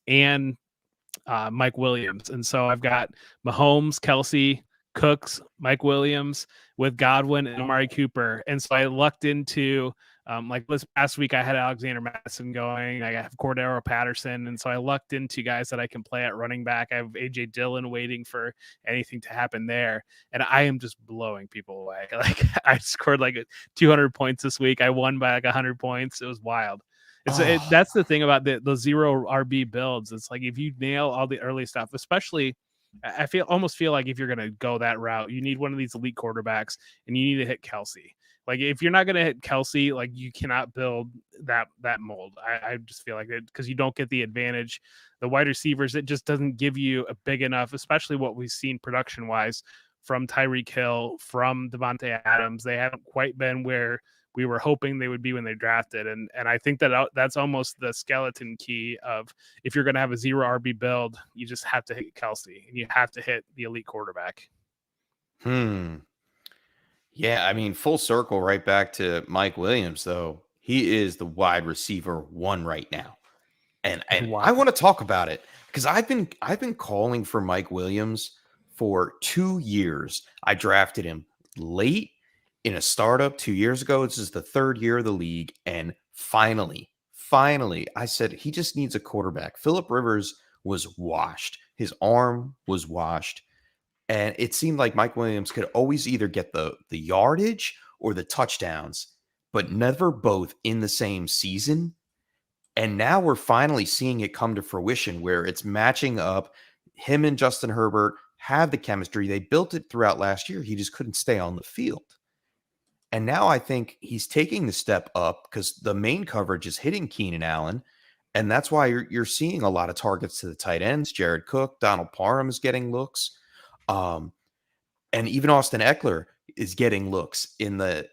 and Mike Williams. And so I've got Mahomes, Kelsey, Cooks, Mike Williams with Godwin and Amari Cooper. And so I lucked into like this past week, I had Alexander Madison going. I have Cordero Patterson. And so I lucked into guys that I can play at running back. I have AJ Dillon waiting for anything to happen there. And I am just blowing people away. Like I scored like 200 points this week. I won by like 100 points. It was wild. That's the thing about the zero RB builds. It's like if you nail all the early stuff, especially I almost feel like if you're going to go that route, you need one of these elite quarterbacks and you need to hit Kelsey. Like if you're not going to hit Kelsey, like you cannot build that mold. I just feel like it because you don't get the advantage. The wide receivers, it just doesn't give you a big enough, especially what we've seen production wise from Tyreek Hill, from Devontae Adams. They haven't quite been where we were hoping they would be when they drafted. And I think that's almost the skeleton key of if you're going to have a zero RB build, you just have to hit Kelsey and you have to hit the elite quarterback. Yeah, I mean, full circle right back to Mike Williams, though. He is the wide receiver one right now. And wow. I want to talk about it because I've been calling for Mike Williams for 2 years. I drafted him late in a startup 2 years ago. This is the third year of the league. And finally, I said he just needs a quarterback. Phillip Rivers was washed. His arm was washed. And it seemed like Mike Williams could always either get the yardage or the touchdowns, but never both in the same season. And now we're finally seeing it come to fruition where it's matching up. Him and Justin Herbert have the chemistry. They built it throughout last year. He just couldn't stay on the field. And now I think he's taking the step up because the main coverage is hitting Keenan Allen. And that's why you're seeing a lot of targets to the tight ends. Jared Cook, Donald Parham is getting looks. And even Austin Eckler is getting looks in the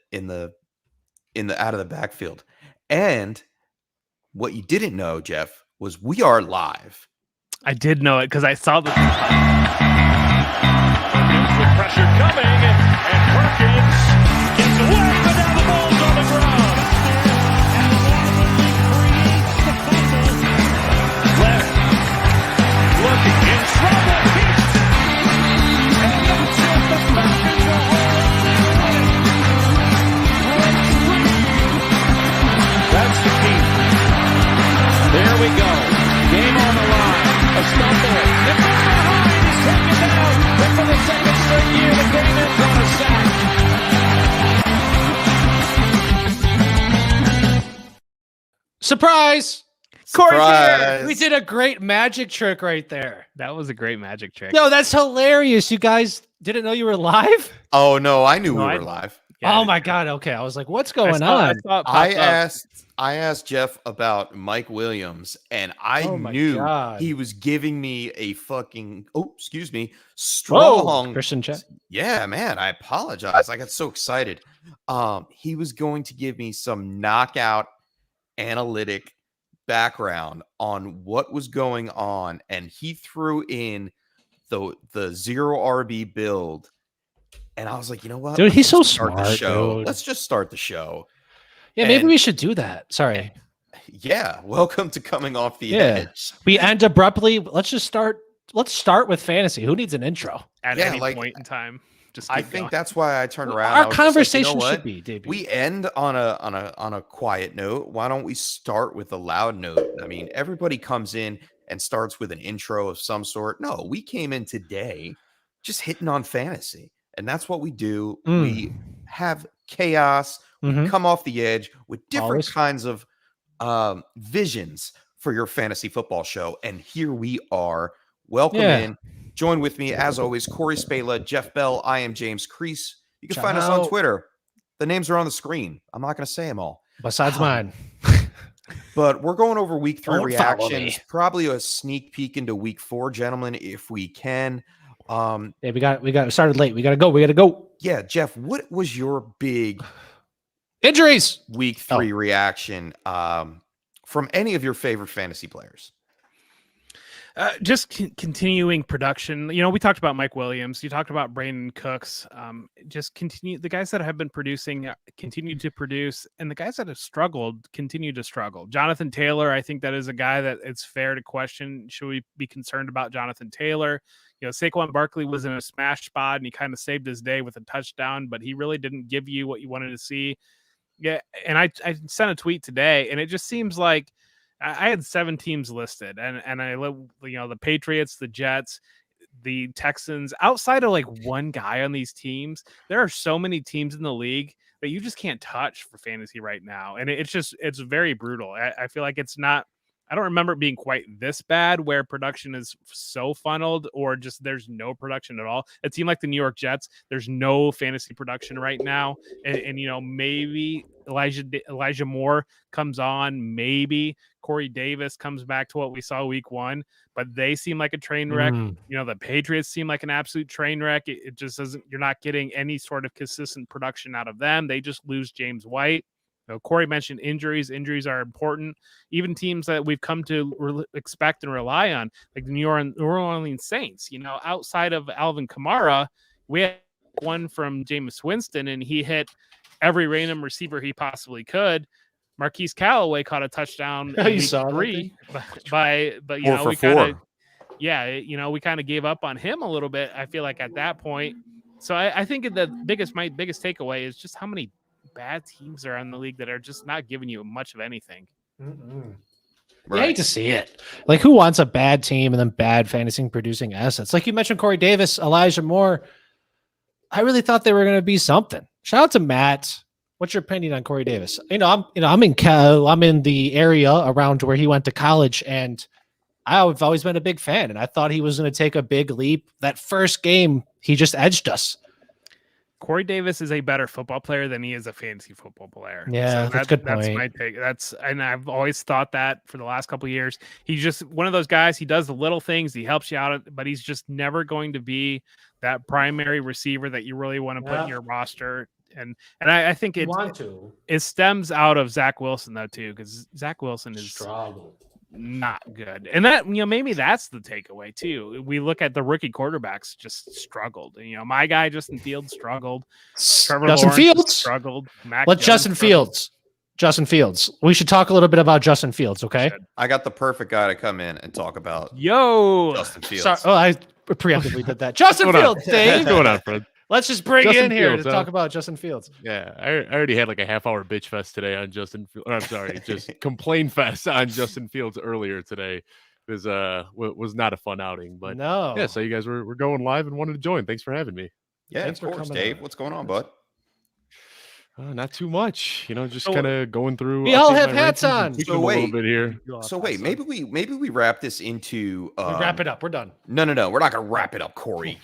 out of the backfield. And what you didn't know, Jeff, was we are live. I did know it because I saw the pressure coming, and Perkins gets away, but now the ball's on the ground. Leonard looking in trouble. That's the key. There we go. Game on the line. A stumble. And from behind, he's taken down. And for the second straight year, the game ends on a sack. Surprise! Surprise! We did a great magic trick right there. That was a great magic trick. No, that's hilarious. You guys didn't know you were live? Oh, no, I knew we were live. Yeah, oh, my God. Okay, I was like, what's going on? I asked Jeff about Mike Williams, and I knew he was giving me a fucking, strong. Christian check. Yeah, man, I apologize. I got so excited. He was going to give me some knockout analytic background on what was going on, and he threw in the zero RB build. And I was like, you know what? Dude, he's so smart. Dude. Let's just start the show. Yeah, maybe we should do that. Sorry. Yeah. Welcome to Coming Off the Edge. We end abruptly. Let's start with fantasy. Who needs an intro? At any point in time. I think that's why I turned around. Our conversation should be, debut. We end on a quiet note. Why don't we start with a loud note? I mean, everybody comes in and starts with an intro of some sort. No, we came in today just hitting on fantasy. And that's what we do. We have chaos. We come off the edge with different kinds of visions for your fantasy football show. And here we are. Welcome in. Join with me, as always, Corey Spala, Jeff Bell. I am James Crease. You can find us on Twitter. The names are on the screen. I'm not going to say them all. Besides mine. But we're going over week 3 reactions. Probably a sneak peek into week 4, gentlemen, if we can. We got started late. We gotta go. Yeah, Jeff, what was your big injuries week 3 reaction from any of your favorite fantasy players? Just continuing production. You know, we talked about Mike Williams. You talked about Brandon Cooks. Just continue. The guys that have been producing continue to produce, and the guys that have struggled continue to struggle. Jonathan Taylor, I think that is a guy that it's fair to question. Should we be concerned about Jonathan Taylor? You know, Saquon Barkley was in a smash spot, and he kind of saved his day with a touchdown, but he really didn't give you what you wanted to see. Yeah, and I sent a tweet today, and it just seems like I had 7 teams listed, and I live, you know, the Patriots, the Jets, the Texans. Outside of like one guy on these teams, there are so many teams in the league that you just can't touch for fantasy right now, and it's very brutal. I feel like it's not. I don't remember it being quite this bad where production is so funneled or just there's no production at all. It seemed like the New York Jets, there's no fantasy production right now. And you know, maybe Elijah Moore comes on, maybe Corey Davis comes back to what we saw week 1, but they seem like a train wreck. You know, the Patriots seem like an absolute train wreck. It just doesn't, you're not getting any sort of consistent production out of them. They just lose James White. So Corey mentioned injuries. Injuries are important. Even teams that we've come to expect and rely on, like the New Orleans Saints, you know, outside of Alvin Kamara, we had one from Jameis Winston, and he hit every random receiver he possibly could. Marquise Callaway caught a touchdown in week 3 but you know, we kind of, we kind of gave up on him a little bit, I feel like, at that point. So I think my biggest takeaway is just how many bad teams are in the league that are just not giving you much of anything. Right. I hate to see it. Like, who wants a bad team and then bad fantasy producing assets? Like you mentioned, Corey Davis, Elijah Moore. I really thought they were going to be something. Shout out to Matt. What's your opinion on Corey Davis? I'm in the area around where he went to college, and I've always been a big fan, and I thought he was going to take a big leap. That first game, he just edged us. Corey Davis is a better football player than he is a fantasy football player. Yeah, so that's a good point. That's my take. And I've always thought that for the last couple of years. He's just one of those guys. He does the little things. He helps you out, but he's just never going to be that primary receiver that you really want to put in your roster. And I think it stems out of Zach Wilson though too, because Zach Wilson is not good. And that, you know, maybe that's the takeaway too. We look at the rookie quarterbacks just struggled. You know, my guy Justin Fields struggled. Justin Fields struggled. Justin Fields. We should talk a little bit about Justin Fields, okay? I got the perfect guy to come in and talk about Justin Fields. Sorry, I preemptively did that. Justin Fields, Dave. What's going on, Fred? Let's just bring you in here to talk about Justin Fields. Yeah, I already had like a half-hour bitch fest today on Justin. I'm sorry, just complain fest on Justin Fields earlier today. It was not a fun outing, but yeah. So you guys were going live and wanted to join. Thanks for having me. Yeah, thanks of course, Dave. What's going on, bud? Not too much, just kind of going through. We all have hats on. So wait, a little bit here. Maybe we wrap this into. We wrap it up. We're done. No, we're not gonna wrap it up, Corey.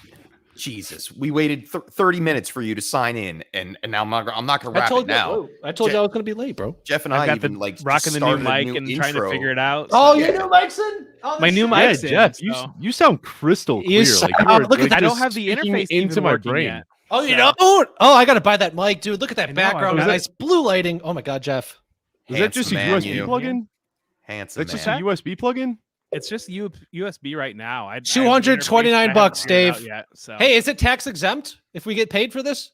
Jesus, we waited 30 minutes for you to sign in, and now I'm not going to wrap it now. I told you I was going to be late, bro. Jeff and I even rocking the new mic and trying to figure it out. Oh, your new mic's in? My new mic's in. Jeff, you sound crystal clear. Look at that. I don't have the interface into my brain yet. Oh, you don't? Oh, I got to buy that mic, dude. Look at that background. Nice blue lighting. Oh my God, Jeff. Is that just a USB plugin? Handsome. That's just a USB plugin? It's just USB right now. $229, Dave. Hey, is it tax exempt if we get paid for this?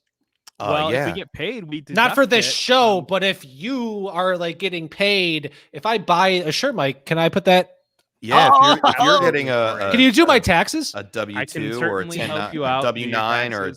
Well, if we get paid, we not for this show, but if you are like getting paid, if I buy a shirt mic, can I put that? Yeah, if you're getting can you do my taxes? A W-2 or a W-9 or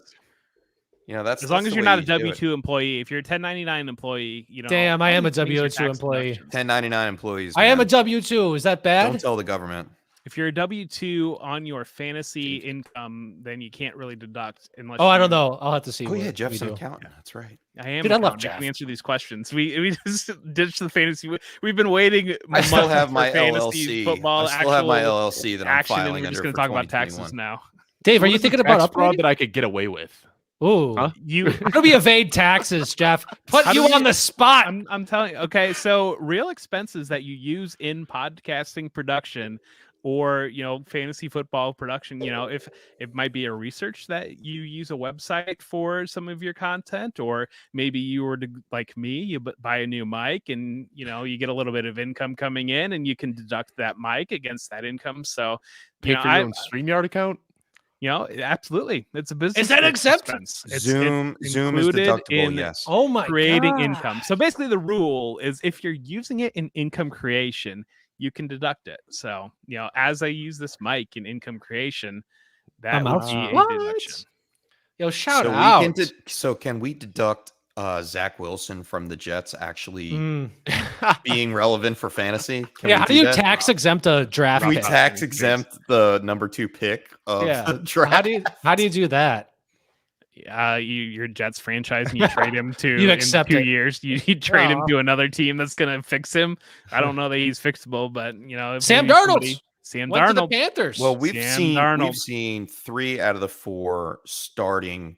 that's as long as you're not a W-2 employee. If you're a 1099 employee, Damn, I am a W-2 employee. 1099 employees. I am a W-2. Is that bad? Don't tell the government. If you're a W-2 on your fantasy income, then you can't really deduct unless. I don't know. I'll have to see. Oh yeah, Jeff's an accountant. That's right. I am. I love Jeff. Answer these questions. We just ditched the fantasy. We've been waiting. I still have my LLC. Football. I still have my LLC that I'm filing under. We're just going to talk about taxes now. Dave, are you thinking about fraud that I could get away with? Ooh, how do we evade taxes, Jeff? Put you on the spot. I'm telling you. Okay, so real expenses that you use in podcasting production or, fantasy football production. If it might be a research that you use a website for some of your content, or maybe you were to, like me, you buy a new mic and, you get a little bit of income coming in and you can deduct that mic against that income. So pay for your own StreamYard account. Absolutely. It's a business. Is that exempt? Zoom is deductible. Yes. Oh my creating God. income. So basically the rule is if you're using it in income creation, you can deduct it. So, as I use this mic in income creation, that would be a deduction. Yo, shout out. So can we deduct Zach Wilson from the Jets actually being relevant for fantasy? How do you tax exempt a draft? We tax exempt the number 2 pick of the draft. How do you do that? Your Jets franchise, and you trade him to you accept in 2 it. years. You trade him to another team that's gonna fix him. I don't know that he's fixable, but Sam Darnold. Sam Went Darnold. to the Panthers. Well, we've seen 3 out of the 4 starting.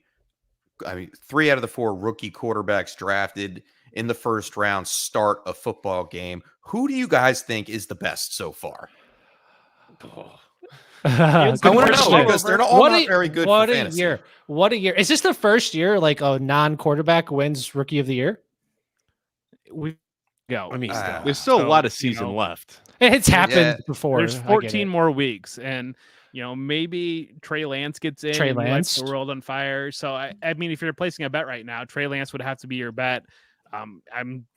3 out of the 4 rookie quarterbacks drafted in the first round start a football game. Who do you guys think is the best so far? I want to know because they're all not very good for fantasy. What a year. Is this the first year like a non-quarterback wins rookie of the year? We go. I mean, there's still a lot of season left. It's happened before. There's 14 more weeks, and maybe Trey Lance gets in. Trey and Lance, lights the world on fire. So I mean, if you're placing a bet right now, Trey Lance would have to be your bet.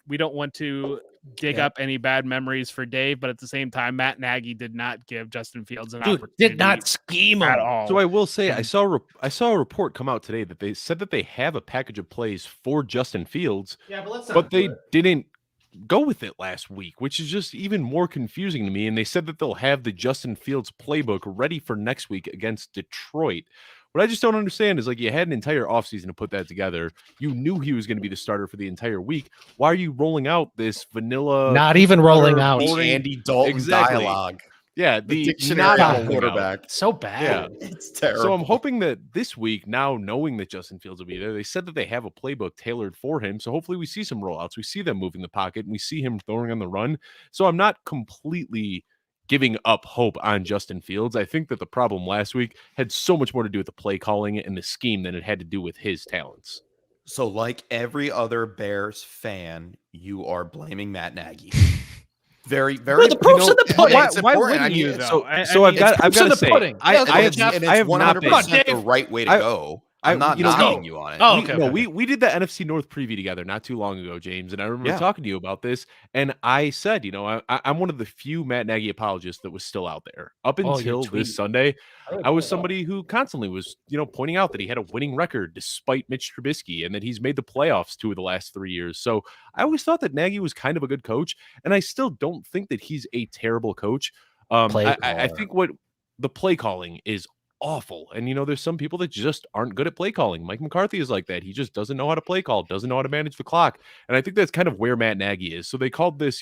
We don't want to dig up any bad memories for Dave, but at the same time, Matt Nagy did not give Justin Fields an opportunity. Did not scheme at all. So I will say, I saw a report come out today that they said that they have a package of plays for Justin Fields, but they didn't go with it last week, which is just even more confusing to me. And they said that they'll have the Justin Fields playbook ready for next week against Detroit. What I just don't understand is, like, you had an entire offseason to put that together. You knew he was going to be the starter for the entire week. Why are you rolling out this vanilla? Not even rolling out. The Andy Dalton dialogue. Yeah, the dictionary of quarterback. So bad. Yeah, it's terrible. So I'm hoping that this week, now knowing that Justin Fields will be there, they said that they have a playbook tailored for him. So hopefully we see some rollouts. We see them moving the pocket, and we see him throwing on the run. So I'm not completely giving up hope on Justin Fields. I think that the problem last week had so much more to do with the play calling and the scheme than it had to do with his talents. So like every other Bears fan, you are blaming Matt Nagy. Very, very. Well, the proof's in the pudding. Why wouldn't you, though? I've got to say, I have 100% the right way to go. I'm not knocking you on it. Oh, okay. We did the NFC North preview together not too long ago, James, and I remember talking to you about this, and I said, I'm one of the few Matt Nagy apologists that was still out there. Up until this Sunday, I was somebody who constantly was, pointing out that he had a winning record despite Mitch Trubisky, and that he's made the playoffs 2 of the last 3 years. So I always thought that Nagy was kind of a good coach, and I still don't think that he's a terrible coach. I think what the play calling is awful. And there's some people that just aren't good at play calling. Mike McCarthy is like that. He just doesn't know how to play call, doesn't know how to manage the clock. And I think that's kind of where Matt Nagy is. So they called this,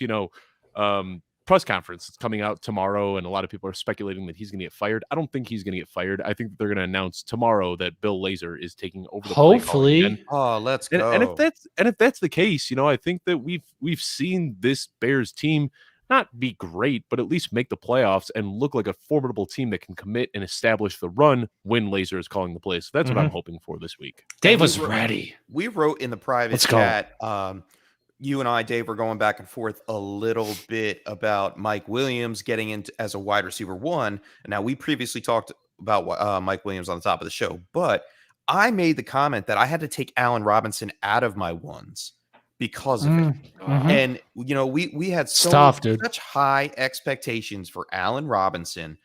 press conference. It's coming out tomorrow, and a lot of people are speculating that he's going to get fired. I don't think he's going to get fired. I think that they're going to announce tomorrow that Bill Lazor is taking over the hopefully. Play oh, let's go. And if that's the case, I think that we've seen this Bears team not be great, but at least make the playoffs and look like a formidable team that can commit and establish the run when Lazor is calling the plays. So that's what I'm hoping for this week. Dave was ready. We wrote in the private chat. You and I, Dave, were going back and forth a little bit about Mike Williams getting into as a wide receiver 1. And now we previously talked about Mike Williams on the top of the show, but I made the comment that I had to take Allen Robinson out of my ones because of it. And we had such high expectations for Allen Robinson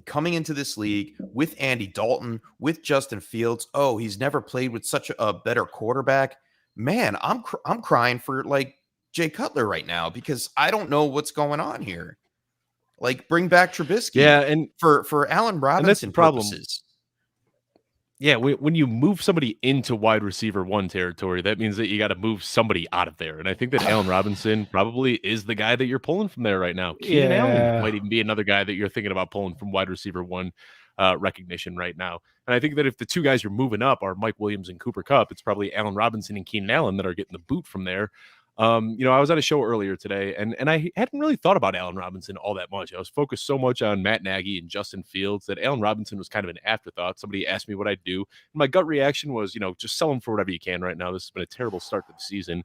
coming into this league with Andy Dalton, with Justin Fields. Oh, he's never played with such a better quarterback. Man, I'm crying for like Jay Cutler right now because I don't know what's going on here. Like, bring back Trubisky. Yeah, and for Allen Robinson purposes. Yeah, when you move somebody into wide receiver 1 territory, that means that you got to move somebody out of there. And I think that Allen Robinson probably is the guy that you're pulling from there right now. Keenan Allen might even be another guy that you're thinking about pulling from wide receiver 1 recognition right now. And I think that if the 2 guys you're moving up are Mike Williams and Cooper Kupp, it's probably Allen Robinson and Keenan Allen that are getting the boot from there. I was on a show earlier today, and I hadn't really thought about Allen Robinson all that much. I was focused so much on Matt Nagy and Justin Fields that Allen Robinson was kind of an afterthought. Somebody asked me what I'd do, and my gut reaction was, just sell him for whatever you can right now. This has been a terrible start to the season.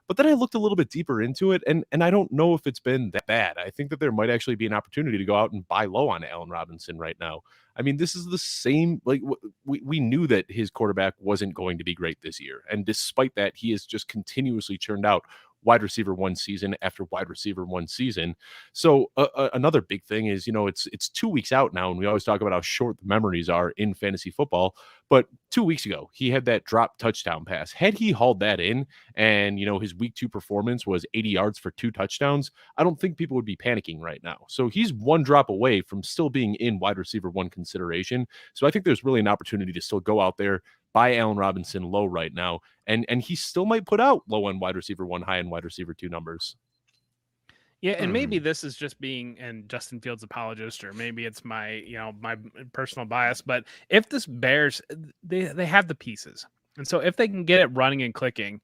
But then I looked a little bit deeper into it, and I don't know if it's been that bad. I think that there might actually be an opportunity to go out and buy low on Allen Robinson right now. I mean, this is the same, like we knew that his quarterback wasn't going to be great this year. And despite that, he has just continuously churned out wide receiver one season after wide receiver one season. So another big thing is, it's 2 weeks out now, and we always talk about how short the memories are in fantasy football. But 2 weeks ago, he had that drop touchdown pass. Had he hauled that in and, his week 2 performance was 80 yards for 2 touchdowns, I don't think people would be panicking right now. So he's one drop away from still being in wide receiver one consideration. So I think there's really an opportunity to still go out there, buy Allen Robinson low right now, and he still might put out low end wide receiver one, high end wide receiver two numbers. Yeah, and maybe this is just being an Justin Fields apologist, or maybe it's my my personal bias. But if this Bears, they have the pieces, and so if they can get it running and clicking,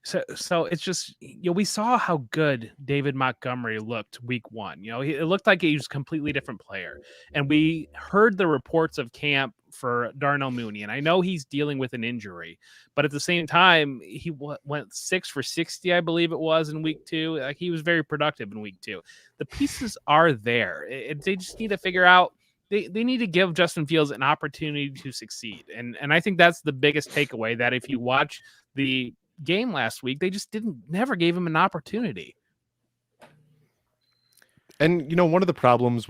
so it's just we saw how good David Montgomery looked week 1. It looked like he was a completely different player, and we heard the reports of camp for Darnell Mooney, and I know he's dealing with an injury, but at the same time, he went 6 for 60, I believe it was, in week 2. Like, he was very productive in week 2. The pieces are there. They just need to figure out. They need to give Justin Fields an opportunity to succeed, and I think that's the biggest takeaway. That if you watch the game last week, they just never gave him an opportunity. And one of the problems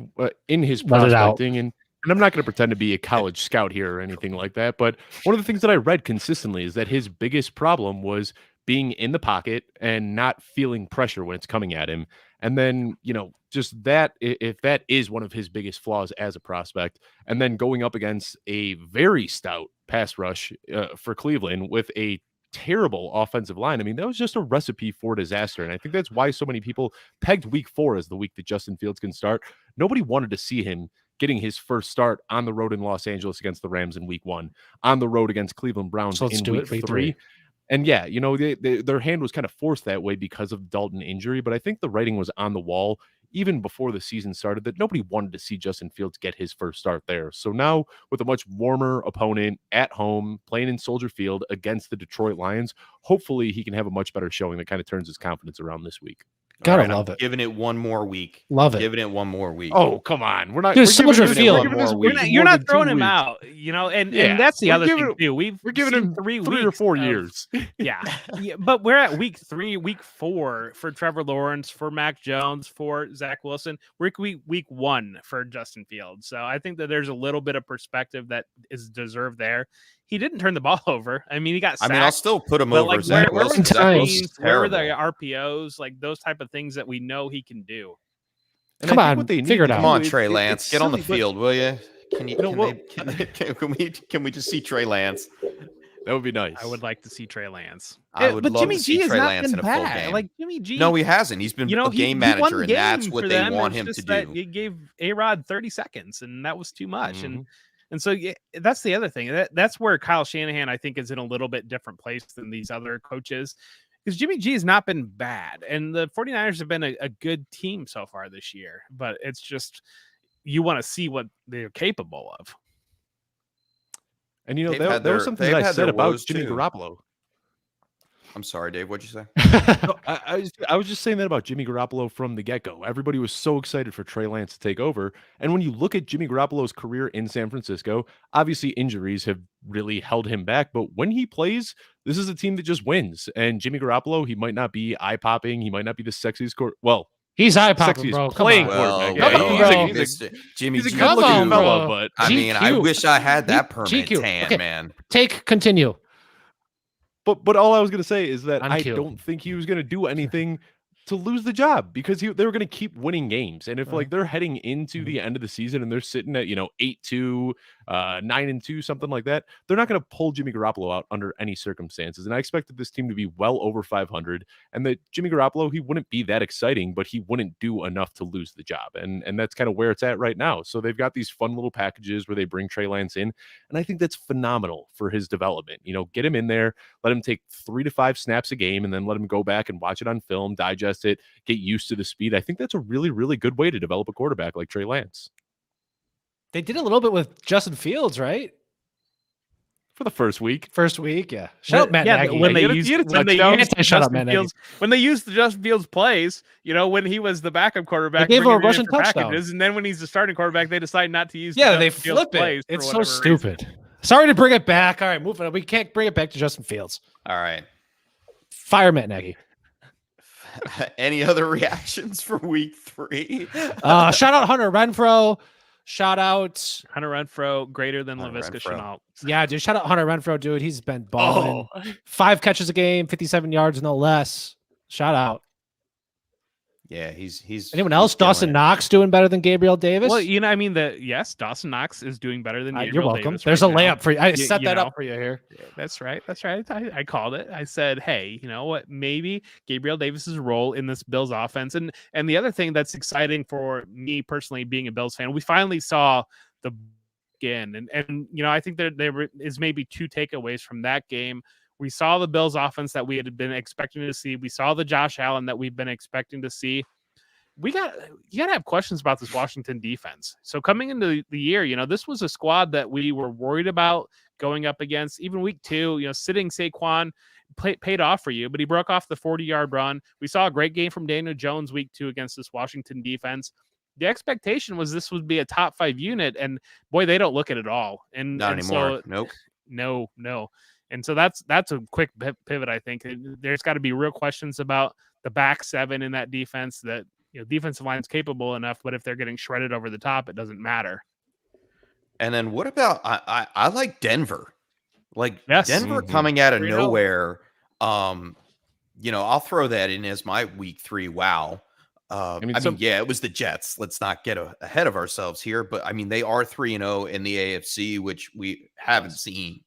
in his prospecting, and I'm not going to pretend to be a college scout here or anything like that, but one of the things that I read consistently is that his biggest problem was being in the pocket and not feeling pressure when it's coming at him. And then, just that, if that is one of his biggest flaws as a prospect, and then going up against a very stout pass rush for Cleveland with a terrible offensive line, I mean, that was just a recipe for disaster. And I think that's why so many people pegged week 4 as the week that Justin Fields can start. Nobody wanted to see him getting his first start on the road in Los Angeles against the Rams in week 1, on the road against Cleveland Browns in week 3. And yeah, their hand was kind of forced that way because of Dalton injury, but I think the writing was on the wall even before the season started that nobody wanted to see Justin Fields get his first start there. So now, with a much warmer opponent at home, playing in Soldier Field against the Detroit Lions, hopefully he can have a much better showing that kind of turns his confidence around this week. Gotta love it. Giving it one more week. Love it. Giving it one more week. Oh, come on. We're not. Dude, Soldier Field. You're not throwing him out, and that's the other thing too. We're giving him 3 or 4 years. Yeah, but we're at week 3, week 4 for Trevor Lawrence, for Mac Jones, for Zach Wilson. We're week 1 for Justin Fields. So I think that there's a little bit of perspective that is deserved there. He didn't turn the ball over. I mean, he got sacked. I mean, I'll still put him over Zach Wilson. Where were the RPOs? Like those type of things that we know he can do. And come on, figure it out. Come on, Trey Lance, get on the field, will you? Can we just see Trey Lance? That would be nice. I would like to see Trey Lance. I would love to see Trey Lance in a full game. Like Jimmy G. No, he hasn't. He's been a game manager, and that's what they want him to do. He gave A-Rod 30 seconds, and that was too much. And so that's the other thing. That's where Kyle Shanahan, I think, is in a little bit different place than these other coaches, because Jimmy G has not been bad. And the 49ers have been a good team so far this year. But it's just, you want to see what they're capable of. And, there was something that I said about Jimmy Garoppolo. I'm sorry, Dave. What'd you say? No, I was just saying that about Jimmy Garoppolo from the get-go. Everybody was so excited for Trey Lance to take over. And when you look at Jimmy Garoppolo's career in San Francisco, obviously injuries have really held him back. But when he plays, this is a team that just wins. And Jimmy Garoppolo, he might not be eye-popping. He might not be the sexiest he's eye-popping, bro. Playing quarterback. He's a good-looking fella, but I mean, I wish I had that permanent tan, man. Continue. But all I was going to say is that I don't think he was going to do anything to lose the job, because they were going to keep winning games. And if they're heading into the end of the season and they're sitting at 8-2, 9-2, something like that. They're not going to pull Jimmy Garoppolo out under any circumstances. And I expected this team to be well over 500, and that Jimmy Garoppolo, he wouldn't be that exciting, but he wouldn't do enough to lose the job. And that's kind of where it's at right now. So they've got these fun little packages where they bring Trey Lance in, and I think that's phenomenal for his development. Get him in there, let him take 3 to 5 snaps a game, and then let him go back and watch it on film, digest it, get used to the speed. I think that's a really, really good way to develop a quarterback like Trey Lance. They did a little bit with Justin Fields, right? For the first week, yeah. Shut up, Matt Nagy. When they used the Justin Fields plays, when he was the backup quarterback, they gave him a Russian touchdown, and then when he's the starting quarterback, they decide not to use. Yeah, they flip it. It's so stupid. Sorry to bring it back. All right, moving on. We can't bring it back to Justin Fields. All right, fire Matt Nagy. Any other reactions for week 3? Shout out Hunter Renfrow. Shout out Hunter Renfrow, greater than Laviska Shenault. Yeah, dude. Shout out Hunter Renfrow, dude. He's been balling. 5 catches a game, 57 yards, no less. Shout out. Yeah, he's. Anyone else? Dawson Knox doing better than Gabriel Davis? Well, yes, Dawson Knox is doing better than Gabriel You're welcome. Davis. There's a layup for you. I set that up for you here. That's right. I called it. I said, hey, you know what? Maybe Gabriel Davis's role in this Bills offense, and the other thing that's exciting for me personally, being a Bills fan, we finally saw the again, and I think that there is maybe 2 takeaways from that game. We saw the Bills offense that we had been expecting to see. We saw the Josh Allen that we've been expecting to see. You got to have questions about this Washington defense. So coming into the year, this was a squad that we were worried about going up against. Even week 2, sitting Saquon paid off for you, but he broke off the 40-yard run. We saw a great game from Daniel Jones week 2 against this Washington defense. The expectation was this would be a top 5 unit, and boy, they don't look it at all. And not anymore. So, nope. No. And so that's a quick pivot, I think. There's got to be real questions about the back 7 in that defense, that defensive line's capable enough, but if they're getting shredded over the top, it doesn't matter. And then what about I like Denver. Denver coming out of 3-0. nowhere. I'll throw that in as my week 3 wow. It was the Jets. Let's not get ahead of ourselves here, but they are 3-0 in the AFC, which we haven't seen.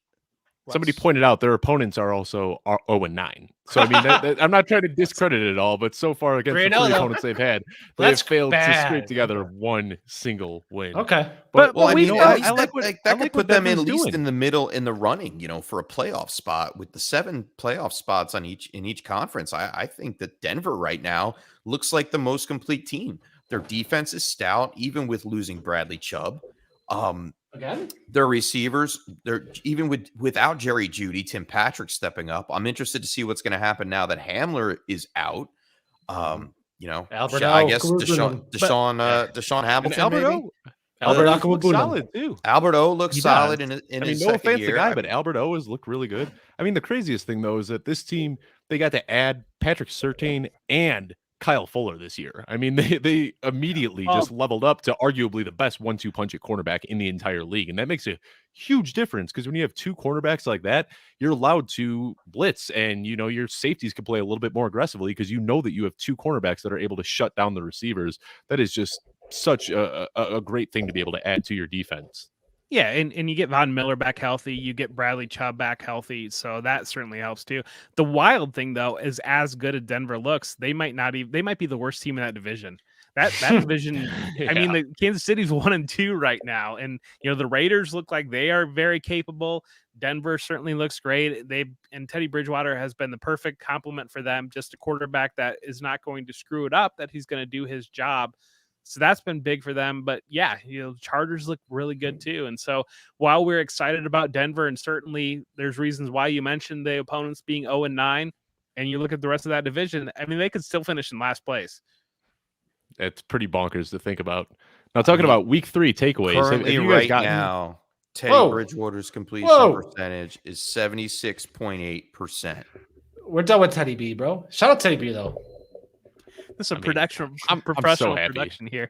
Somebody pointed out their opponents are also 0-9. So I'm not trying to discredit it at all, but so far against the 3 opponents they've had, they've failed to scrape together one single win. Okay, but that could put them at least in the middle in the running, for a playoff spot with the 7 playoff spots in each conference. I think that Denver right now looks like the most complete team. Their defense is stout, even with losing Bradley Chubb. Again, their receivers, they're even without Jerry Jeudy, Tim Patrick stepping up. I'm interested to see what's going to happen now that Hamler is out. Alberto, I guess Deshaun Hamilton. Alberto looks solid too. Alberto looks solid in his no second offense year. to guy, but Alberto has looked really good. The craziest thing though is that this team, they got to add Patrick Surtain and Kyle Fuller this year. They immediately just leveled up to arguably the best 1-2 punch at cornerback in the entire league. And that makes a huge difference because when you have 2 cornerbacks like that, you're allowed to blitz and, your safeties can play a little bit more aggressively because that you have 2 cornerbacks that are able to shut down the receivers. That is just such a great thing to be able to add to your defense. Yeah, and you get Von Miller back healthy, you get Bradley Chubb back healthy, so that certainly helps too. The wild thing though is, as good as Denver looks, they might be the worst team in that division. That division, yeah. The Kansas City's 1-2 right now, and the Raiders look like they are very capable. Denver certainly looks great. And Teddy Bridgewater has been the perfect complement for them, just a quarterback that is not going to screw it up, that he's going to do his job. So that's been big for them. But yeah, Chargers look really good too. And so while we're excited about Denver, and certainly there's reasons why you mentioned the opponents being 0-9, and you look at the rest of that division, they could still finish in last place. It's pretty bonkers to think about. Now, talking about week 3 takeaways. Currently, right now, Teddy Bridgewater's completion percentage is 76.8%. We're done with Teddy B, bro. Shout out Teddy B, though. This is a professional production here.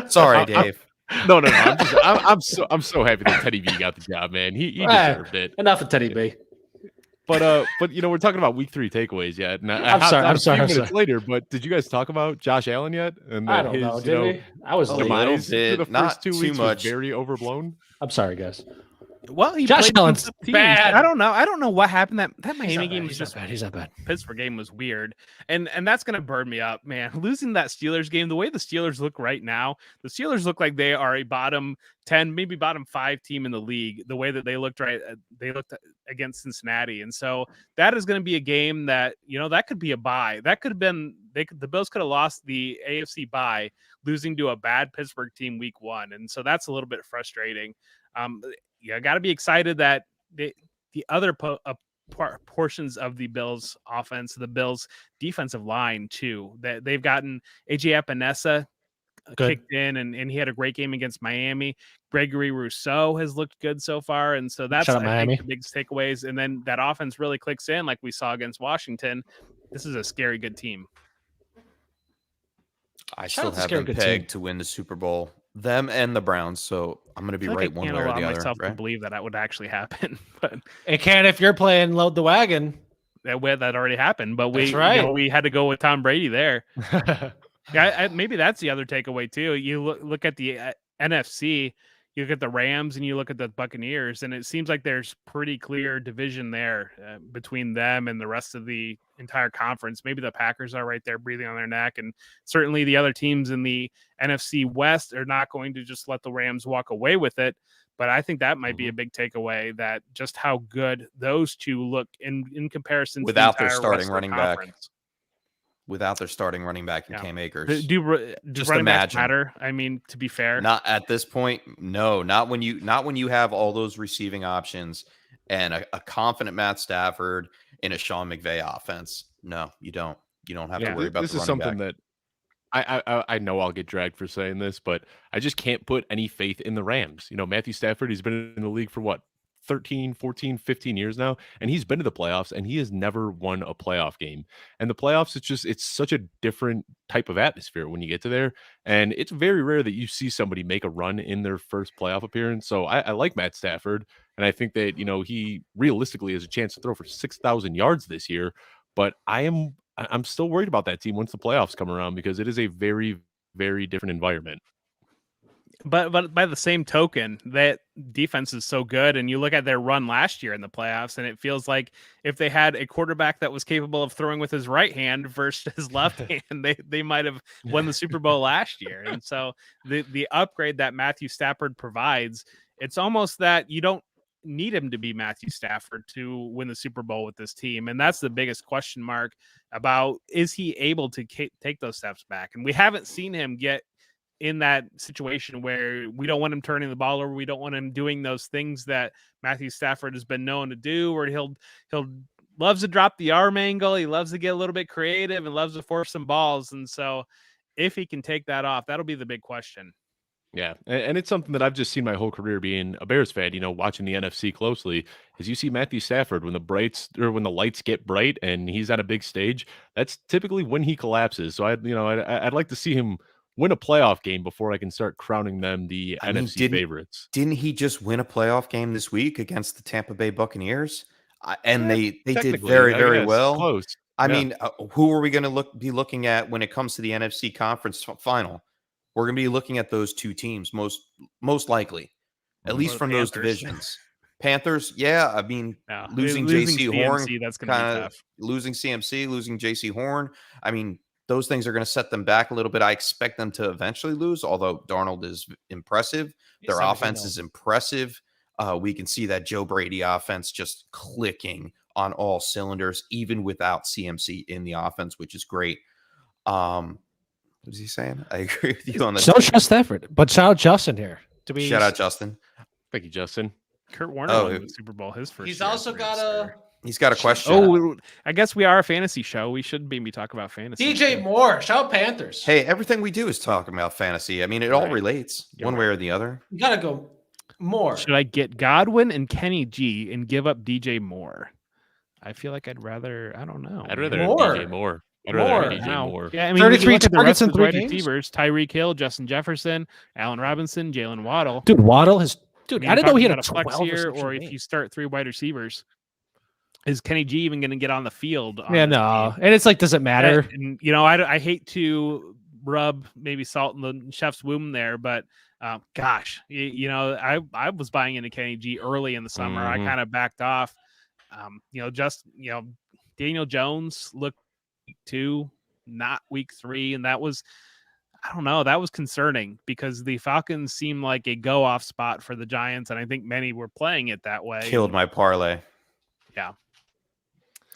Sorry, Dave. No. I'm so happy that Teddy B got the job, man. He deserved it. Enough of Teddy B. But we're talking about week 3 takeaways yet. And I'm sorry. Minutes later, but did you guys talk about Josh Allen yet? And I don't know. Did we? I was a little bit, the first not 2 too weeks much. was very overblown. I'm sorry, guys. Well, he Josh played Allen's some teams. bad. I don't know what happened. That Miami game was just bad. He's not bad. Pittsburgh game was weird, and that's gonna burn me up, man. Losing that Steelers game, the way the Steelers look right now, the Steelers look like they are a bottom 10, maybe bottom 5 team in the league. The way that they looked against Cincinnati, and so that is going to be a game that that could be a bye. That could have been the Bills could have lost the AFC bye, losing to a bad Pittsburgh team week 1, and so that's a little bit frustrating. You got to be excited that the other portions of the Bills offense, the Bills defensive line too, that they've gotten AJ Epinesa kicked in, and he had a great game against Miami. Gregory Rousseau has looked good so far, and so that's I think the biggest takeaways. And then that offense really clicks in, like we saw against Washington. This is a scary good team. I still have them pegged to win the Super Bowl. Them and the Browns, so I'm going to be right one way or the other. I myself to believe that would actually happen, but it can if you're playing load the wagon. That already happened, but we had to go with Tom Brady there. Maybe that's the other takeaway too. You look at the NFC, you look at the Rams, and you look at the Buccaneers, and it seems like there's pretty clear division there between them and the rest of the entire conference. Maybe the Packers are right there breathing on their neck, and certainly the other teams in the NFC West are not going to just let the Rams walk away with it. But I think that might be a big takeaway, that just how good those two look in comparison without to their starting running back. Without their starting running back in Cam Akers. Does running backs matter? I mean, to be fair, not at this point. No, not when you have all those receiving options and a confident Matt Stafford in a Sean McVay offense. No, you don't. You don't have to worry about this. The is something that I know I'll get dragged for saying this, but I just can't put any faith in the Rams. Matthew Stafford, he's been in the league for what? 13, 14, 15 years now, and he's been to the playoffs, and he has never won a playoff game. And the playoffs, it's such a different type of atmosphere when you get to there, and it's very rare that you see somebody make a run in their first playoff appearance. So I like Matt Stafford, and I think that he realistically has a chance to throw for 6,000 yards this year. But I'm still worried about that team once the playoffs come around, because it is a very, very different environment. But by the same token, that defense is so good, and you look at their run last year in the playoffs, and it feels like if they had a quarterback that was capable of throwing with his right hand versus his left hand, they might have won the Super Bowl last year. And so the upgrade that Matthew Stafford provides, it's almost that you don't need him to be Matthew Stafford to win the Super Bowl with this team. And that's the biggest question mark about, is he able to take those steps back? And we haven't seen him get in that situation where we don't want him turning the ball over. We don't want him doing those things that Matthew Stafford has been known to do, where he'll loves to drop the arm angle. He loves to get a little bit creative and loves to force some balls. And so if he can take that off, that'll be the big question. Yeah, and it's something that I've just seen my whole career being a Bears fan, watching the NFC closely, is you see Matthew Stafford when the lights get bright and he's on a big stage, that's typically when he collapses. So I'd like to see him win a playoff game before I can start crowning them the NFC favorites. Didn't he just win a playoff game this week against the Tampa Bay Buccaneers? And they did very, very well. Close. I mean, who are we going to be looking at when it comes to the NFC conference final? We're going to be looking at those two teams most likely, at least from those divisions. Panthers, yeah. I mean, losing JC Horn, that's going to be tough. Losing CMC, losing JC Horn. I mean, those things are going to set them back a little bit. I expect them to eventually lose, although Darnold is impressive. Their offense is impressive. We can see that Joe Brady offense just clicking on all cylinders, even without CMC in the offense, which is great. What is he saying? I agree with you on that. So shout Stafford, but shout out Justin here. Shout out Justin. Thank you, Justin. Kurt Warner won the Super Bowl his first. He's also got He's got a question. Oh, I guess we are a fantasy show. We should maybe talk about fantasy. DJ Moore, shout out Panthers. Hey, everything we do is talking about fantasy. I mean, it all relates one way or the other. You gotta go more. Should I get Godwin and Kenny G and give up DJ Moore? I feel like I'd rather. I don't know. I'd rather have DJ Moore. I'd rather have DJ Moore. Yeah, I mean, 33 targets and 3 receivers: Tyreek Hill, Justin Jefferson, Allen Robinson, Jalen Waddle. Dude, Waddle has. Dude, I didn't know he had a flex here, or if you start 3 wide receivers. is Kenny G even going to get on the field? Yeah, no. And it's like, does it matter? And you know, I hate to rub maybe salt in the chef's wound there, but gosh, you know, I was buying into Kenny G early in the summer. I kind of backed off. You know, Daniel Jones looked week 2, not week 3, and that was, I don't know, that was concerning because the Falcons seemed like a go-off spot for the Giants, and I think many were playing it that way. Killed my parlay. Yeah.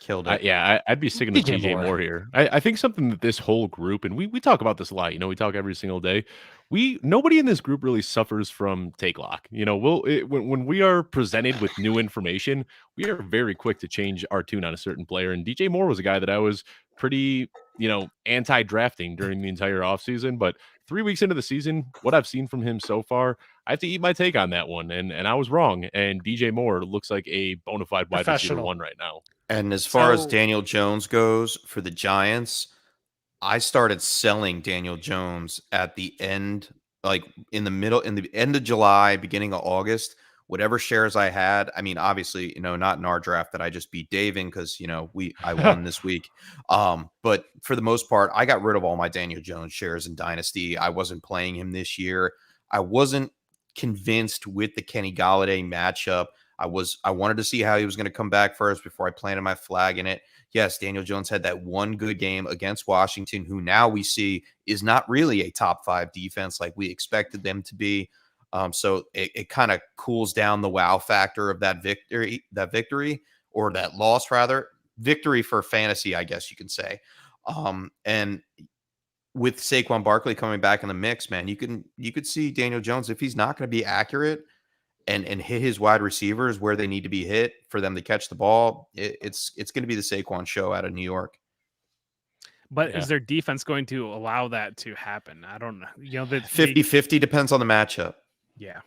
Killed it. I'd be sticking with DJ Moore here. I think something that this whole group, and we talk about this a lot, you know, we talk every single day. Nobody in this group really suffers from take lock. You know, when we are presented with new information, we are very quick to change our tune on a certain player. And DJ Moore was a guy that I was pretty, you know, anti-drafting during the entire offseason. But 3 weeks into the season, what I've seen from him so far, I have to eat my take on that one. And I was wrong. And DJ Moore looks like a bona fide wide receiver 1 right now. And as far as Daniel Jones goes for the Giants, I started selling Daniel Jones at the end, like in the end of July, beginning of August, whatever shares I had. I mean, obviously, you know, not in our draft that I just beat Dave in because, you know, I won this week. But for the most part, I got rid of all my Daniel Jones shares in Dynasty. I wasn't playing him this year. I wasn't convinced with the Kenny Golladay matchup. I wanted to see how he was going to come back first before I planted my flag in it. Yes, Daniel Jones had that one good game against Washington, who now we see is not really a top 5 defense like we expected them to be. So it kind of cools down the wow factor of that victory or that loss, rather. Victory for fantasy, I guess you can say. And with Saquon Barkley coming back in the mix, man, you could see Daniel Jones, if he's not going to be accurate and hit his wide receivers where they need to be hit for them to catch the ball, it's going to be the Saquon show out of New York. But is their defense going to allow that to happen? I don't know. You know, 50-50 depends on the matchup. Yeah.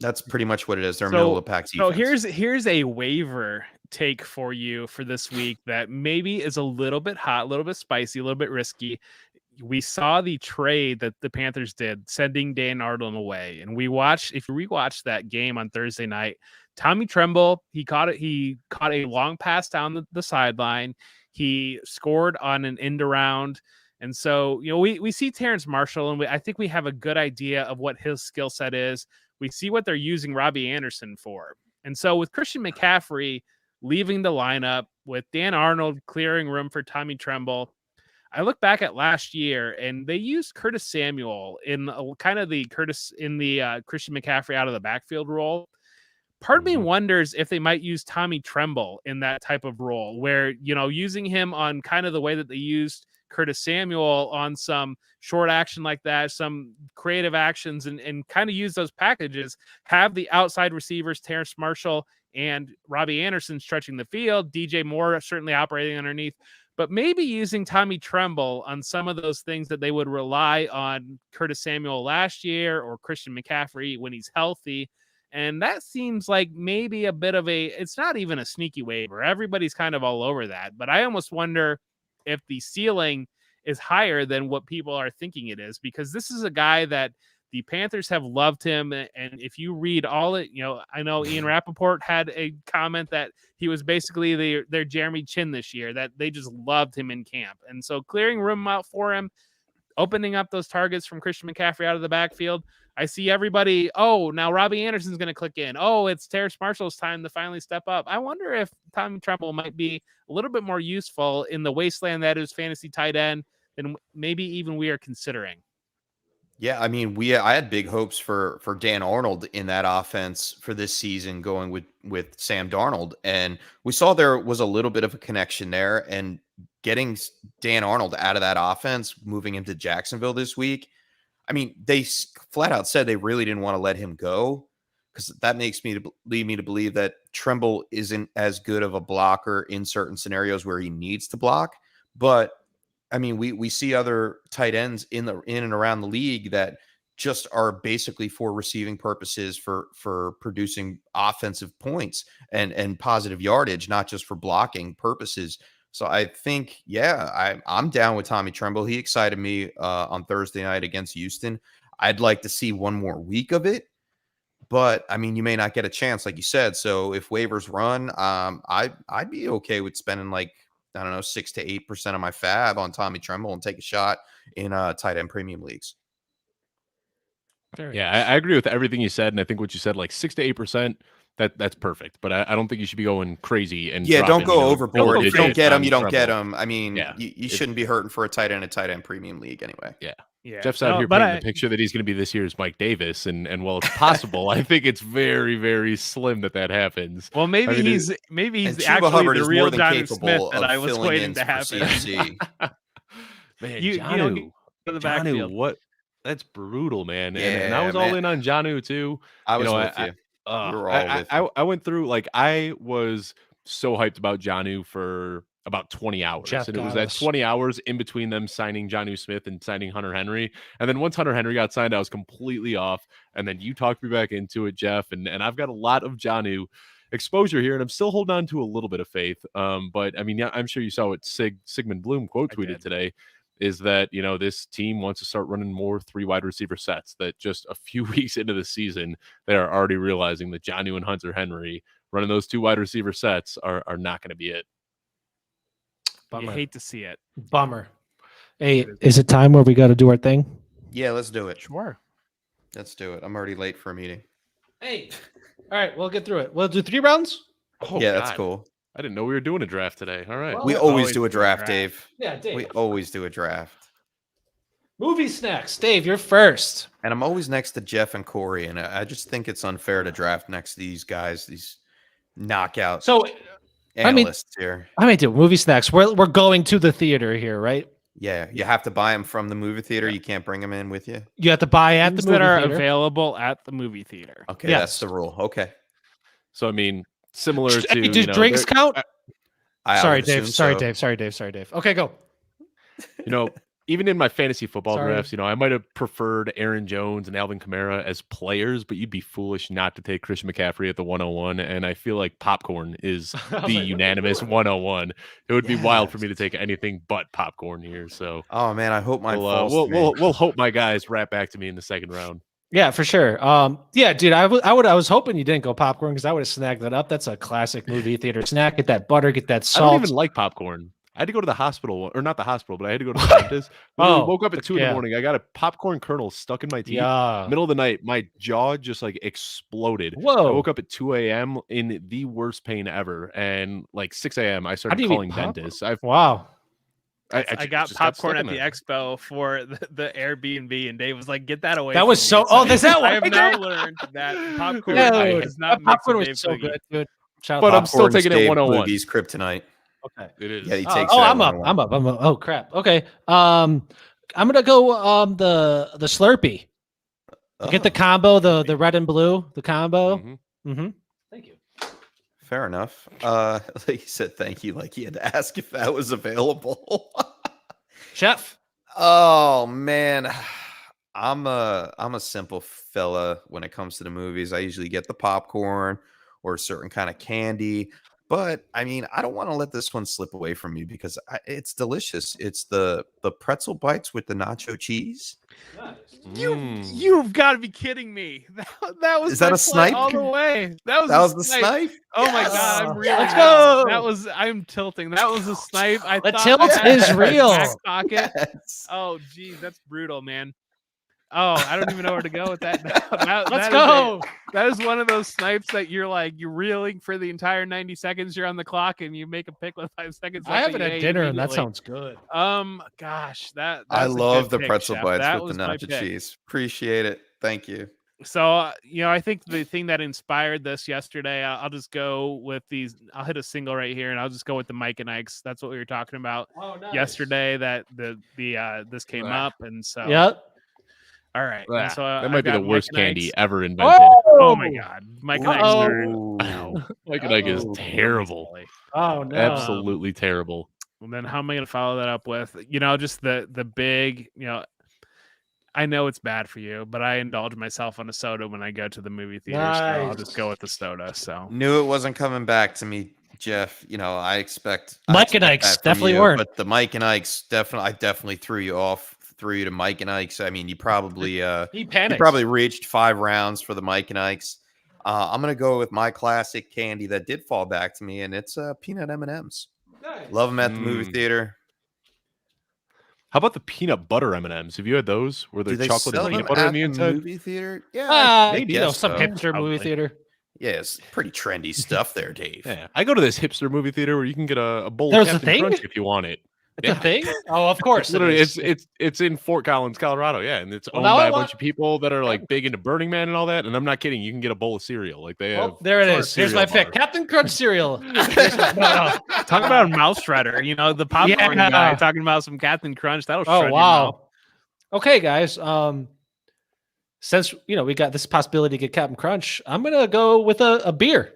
That's pretty much what it is. They're middle of the pack defense. So here's a waiver take for you for this week that maybe is a little bit hot, a little bit spicy, a little bit risky. We saw the trade that the Panthers did, sending Dan Arnold away. And if you rewatch that game on Thursday night, Tommy Tremble, he caught a long pass down the sideline. He scored on an end around. And so, you know, we see Terrence Marshall, and I think we have a good idea of what his skill set is. We see what they're using Robbie Anderson for. And so with Christian McCaffrey leaving the lineup, with Dan Arnold clearing room for Tommy Tremble, I look back at last year, and they used Curtis Samuel in Christian McCaffrey out of the backfield role. Part of me wonders if they might use Tommy Tremble in that type of role, where, you know, using him on kind of the way that they used Curtis Samuel on some short action like that, some creative actions, and kind of use those packages, have the outside receivers, Terrence Marshall and Robbie Anderson, stretching the field, DJ Moore certainly operating underneath, but maybe using Tommy Tremble on some of those things that they would rely on Curtis Samuel last year or Christian McCaffrey when he's healthy. And that seems like maybe a bit of it's not even a sneaky waiver. Everybody's kind of all over that. But I almost wonder if the ceiling is higher than what people are thinking it is, because this is a guy that the Panthers have loved him. And if you read all it, you know, I know Ian Rappaport had a comment that he was basically their Jeremy Chin this year, that they just loved him in camp. And so clearing room out for him, opening up those targets from Christian McCaffrey out of the backfield. I see everybody, now Robbie Anderson's going to click in. It's Terrence Marshall's time to finally step up. I wonder if Tommy Tremble might be a little bit more useful in the wasteland that is fantasy tight end than maybe even we are considering. Yeah, I mean, I had big hopes for Dan Arnold in that offense for this season, going with Sam Darnold, and we saw there was a little bit of a connection there. And getting Dan Arnold out of that offense, moving him to Jacksonville this week, I mean, they flat out said they really didn't want to let him go, because that lead me to believe that Tremble isn't as good of a blocker in certain scenarios where he needs to block. But I mean, we see other tight ends in and around the league that just are basically for receiving purposes, for producing offensive points and positive yardage, not just for blocking purposes. So I think, I'm down with Tommy Tremble. He excited me on Thursday night against Houston. I'd like to see one more week of it, But I mean, you may not get a chance, like you said. So if waivers run, I'd be okay with spending like, I don't know, 6 to 8% of my fab on Tommy Tremble and take a shot in tight end premium leagues. I agree with everything you said, and I think what you said, like 6 to 8%, that's perfect. But I don't think you should be going crazy and don't go overboard. If you don't get them, you don't Tremble. get them. I mean, you shouldn't be hurting for a tight end premium league anyway. Yeah. Jeff's out here painting the picture that he's going to be this year's Mike Davis, and while it's possible, I think it's very, very slim that happens. Well, maybe he's actually Hubbard the real is Jonnu Smith that I was waiting to happen. Man, Jonnu, to the backfield. What? That's brutal, man. Yeah, and I was all in on Jonnu too. I was with you. We were all with you. I went through, like, I was so hyped about Jonnu for about 20 hours. And it was that 20 hours in between them signing Jonnu Smith and signing Hunter Henry. And then once Hunter Henry got signed, I was completely off. And then you talked me back into it, Jeff. And I've got a lot of Jonnu exposure here, and I'm still holding on to a little bit of faith. But I mean, I'm sure you saw what Sigmund Bloom quote tweeted today, is that, this team wants to start running more 3 wide receiver sets, that just a few weeks into the season, they are already realizing that Jonnu and Hunter Henry running those 2 wide receiver sets are not going to be it. Bummer. You hate to see it. Bummer. Hey, is it time where we got to do our thing? Yeah, let's do it. Sure. Let's do it. I'm already late for a meeting. Hey. All right, we'll get through it. We'll do 3 rounds? Oh, yeah, that's cool. I didn't know we were doing a draft today. All right. Well, we always do a draft, Dave. Yeah, Dave. We always do a draft. Movie snacks. Dave, you're first. And I'm always next to Jeff and Corey, and I just think it's unfair to draft next to these guys, these knockout analysts here. I mean, dude, movie snacks. We're going to the theater here, right? Yeah, you have to buy them from the movie theater. You can't bring them in with you. You have to buy at the movie that are theater. Available at the movie theater. Okay, that's the rule. Okay. So I mean, similar to do drinks count? Sorry, Dave. So. Sorry, Dave. Okay, go. Even in my fantasy football drafts, I might have preferred Aaron Jones and Alvin Kamara as players, but you'd be foolish not to take Christian McCaffrey at the 101. And I feel like popcorn is the unanimous 101. It would be wild for me to take anything but popcorn here. So, oh man, I hope we'll hope my guys wrap back to me in the second round. Yeah, for sure. Yeah, dude, I was hoping you didn't go popcorn because I would have snagged that up. That's a classic movie theater snack. Get that butter, get that salt. I don't even like popcorn. I had to go to the hospital, or not the hospital, but I had to go to the dentist. We woke up at 2 in the morning. I got a popcorn kernel stuck in my teeth. Yeah. Middle of the night, my jaw just like exploded. Whoa. I woke up at 2 a.m. in the worst pain ever. And like 6 a.m., I started calling dentists. Wow. I got popcorn at the expo for the Airbnb, and Dave was like, "Get that away." That was so. Oh, is that what I have now learned that popcorn is not popcorn was so good, dude. But I'm still taking it 101. He's kryptonite. Okay, it is. Yeah, he takes. I'm up. Oh crap. Okay. I'm gonna go the Slurpee. Get the combo, the red and blue, the combo. Mm-hmm. Thank you. Fair enough. Like he said, thank you. Like he had to ask if that was available. Chef. Oh man, I'm a simple fella when it comes to the movies. I usually get the popcorn or a certain kind of candy. But I mean, I don't want to let this one slip away from me because it's delicious. It's the pretzel bites with the nacho cheese. Nice. You've got to be kidding me. That was a snipe all the way. That was the snipe. Oh my god, I'm really let's go. I'm tilting. That was a snipe. The tilt is real. Back pocket. Yes. Oh geez, that's brutal, man. Oh, I don't even know where to go with that. Let's go. That is one of those snipes that you're reeling for the entire 90 seconds. You're on the clock and you make a pick with 5 seconds. I have it at dinner and that sounds good. Gosh, that I love the pretzel bites with the nacho cheese. Appreciate it. Thank you. So, I think the thing that inspired this yesterday, I'll just go with these. I'll hit a single right here and I'll just go with the Mike and Ike's. That's what we were talking about yesterday, that this came up. And so, yep. All right. And so that might be the worst candy ever invented. Oh my god. Mike and Ike's Mike and Ike is terrible. Oh no. Absolutely terrible. And then how am I going to follow that up with, just the big, I know it's bad for you, but I indulge myself on a soda when I go to the movie theater. Nice. So I'll just go with the soda. So knew it wasn't coming back to me, Jeff. I expect Mike and Ike's definitely weren't. But the Mike and Ike's I definitely threw you off threw you to Mike and Ike's, I mean, you probably he panicked. You probably reached 5 rounds for the Mike and Ike's. I'm gonna go with my classic candy that did fall back to me, and it's peanut M&Ms. Nice. Love them at the movie theater. How about the peanut butter M&Ms? Have you had those? Where they're chocolate and peanut butter at on the the inside? movie theater? Yeah, maybe some hipster movie theater. Yeah, it's pretty trendy stuff there, Dave. Yeah, I go to this hipster movie theater where you can get a bowl There's of a Captain thing? Crunch if you want it. It's a thing? Oh, of course. Literally, it's in Fort Collins, Colorado. Yeah, and it's owned by a bunch of people that are like big into Burning Man and all that. And I'm not kidding. You can get a bowl of cereal. Like they have. There it is. Here's my pick: Captain Crunch cereal. Talk about a mouse shredder. You know, the popcorn guy talking about some Captain Crunch. That'll shred your mouth. Okay, guys. Since we got this possibility to get Captain Crunch, I'm gonna go with a beer.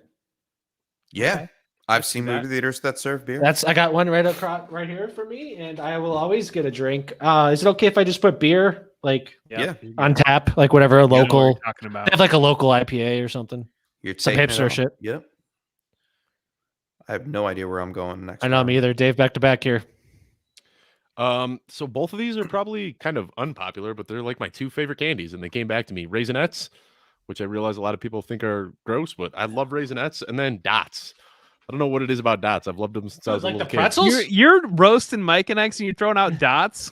Yeah. Okay. I've seen movie theaters that serve beer. I got one right here for me, and I will always get a drink. Is it okay if I just put beer on tap, like whatever local? What talking about. They have like a local IPA or something. Some hipster shit. Yep. I have no idea where I'm going next. I know me either. Dave, back to back here. So both of these are probably kind of unpopular, but they're like my 2 favorite candies, and they came back to me. Raisinets, which I realize a lot of people think are gross, but I love Raisinets, and then Dots. I don't know what it is about Dots. I've loved them since I was a little kid. Pretzels? You're roasting Mike and Ike's and you're throwing out Dots?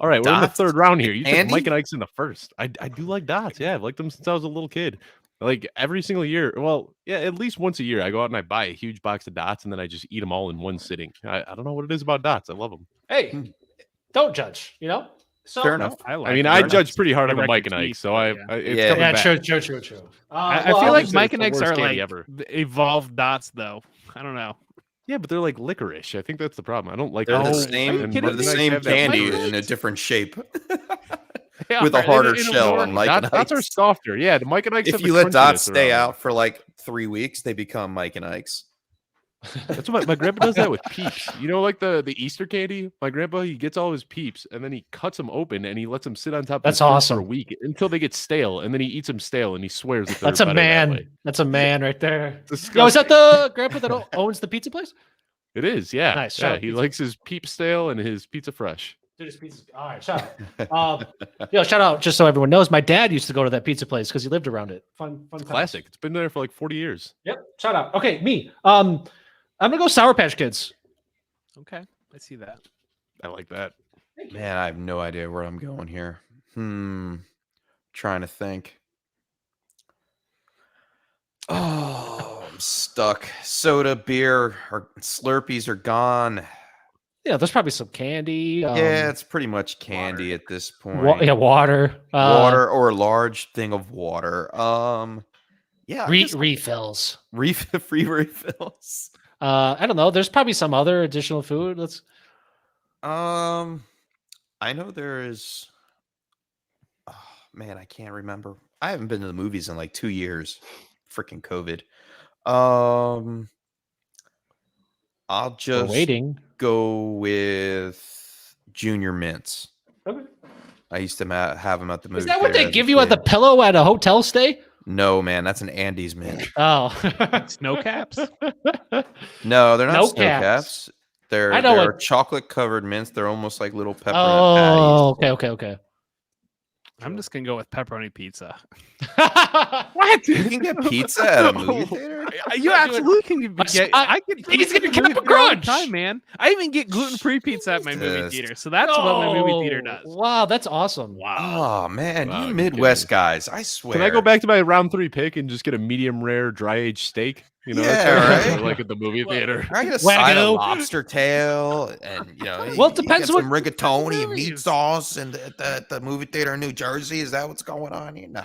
All right, we're in the 3rd round here. You took Mike and Ike's in the 1st. I do like Dots. Yeah, I've liked them since I was a little kid. Like every single year. Well, yeah, at least once a year, I go out and I buy a huge box of Dots, and then I just eat them all in one sitting. I don't know what it is about Dots. I love them. Hey, don't judge, So, fair enough. I judge pretty hard on the Mike and Ike, so it's coming back. True. I feel like Mike and Ike's are like evolved Dots, though. I don't know. Yeah, but they're like licorice. I think that's the problem. I don't like. They're the same candy in a different shape, with a harder shell. On Mike and Ike's. Dots are softer. Yeah, the Mike and Ike's. If you let Dots stay out for like 3 weeks, they become Mike and Ike's. That's what my grandpa does that with Peeps. You know, like the Easter candy. My grandpa, he gets all his Peeps and then he cuts them open and he lets them sit on top. That's of awesome. For a week until they get stale, and then he eats them stale and he swears that that's a man. That's a man right there. Disgusting. Yo, is that the grandpa that owns the pizza place? It is. Yeah. Nice. Yeah, he likes his Peep stale and his pizza fresh. Dude, his pizza. All right, shout out. Shout out. Just so everyone knows, my dad used to go to that pizza place because he lived around it. Fun Classic. It's been there for like 40 years. Yep. Shout out. Okay, me. I'm gonna go Sour Patch Kids. Okay, I see that. I like that. Man, I have no idea where I'm going here. Trying to think. Oh, I'm stuck. Soda, beer, or Slurpees are gone. Yeah, there's probably some candy. Yeah, it's pretty much candy at this point. Water. Water or a large thing of water. Yeah. Refills. Free refills. I don't know. There's probably some other additional food. I know there is. Oh, man, I can't remember. I haven't been to the movies in like 2 years. Freaking COVID. I'll just go with Junior Mints. Okay. I used to have them at the movie. Is that what they give you at the pillow at a hotel stay? No, man, that's an Andes mint. Oh, snow caps? No, they're not snow caps. They're chocolate covered mints. They're almost like little pepperoni patties. Okay. I'm just gonna go with pepperoni pizza. What? You can get pizza at a movie theater? You absolutely can get. I could. He's gonna get a crunch, time, man. I even get gluten-free pizza at my movie theater, so that's what my movie theater does. Wow, that's awesome. Wow. Oh man, you Midwest guys, I swear. Can I go back to my round 3 pick and just get a medium rare dry aged steak? You know, that's right? Like at the movie theater. I get a side of lobster tail, and well, it depends what some rigatoni and meat sauce, and at the movie theater in New Jersey. Is that what's going on here? No.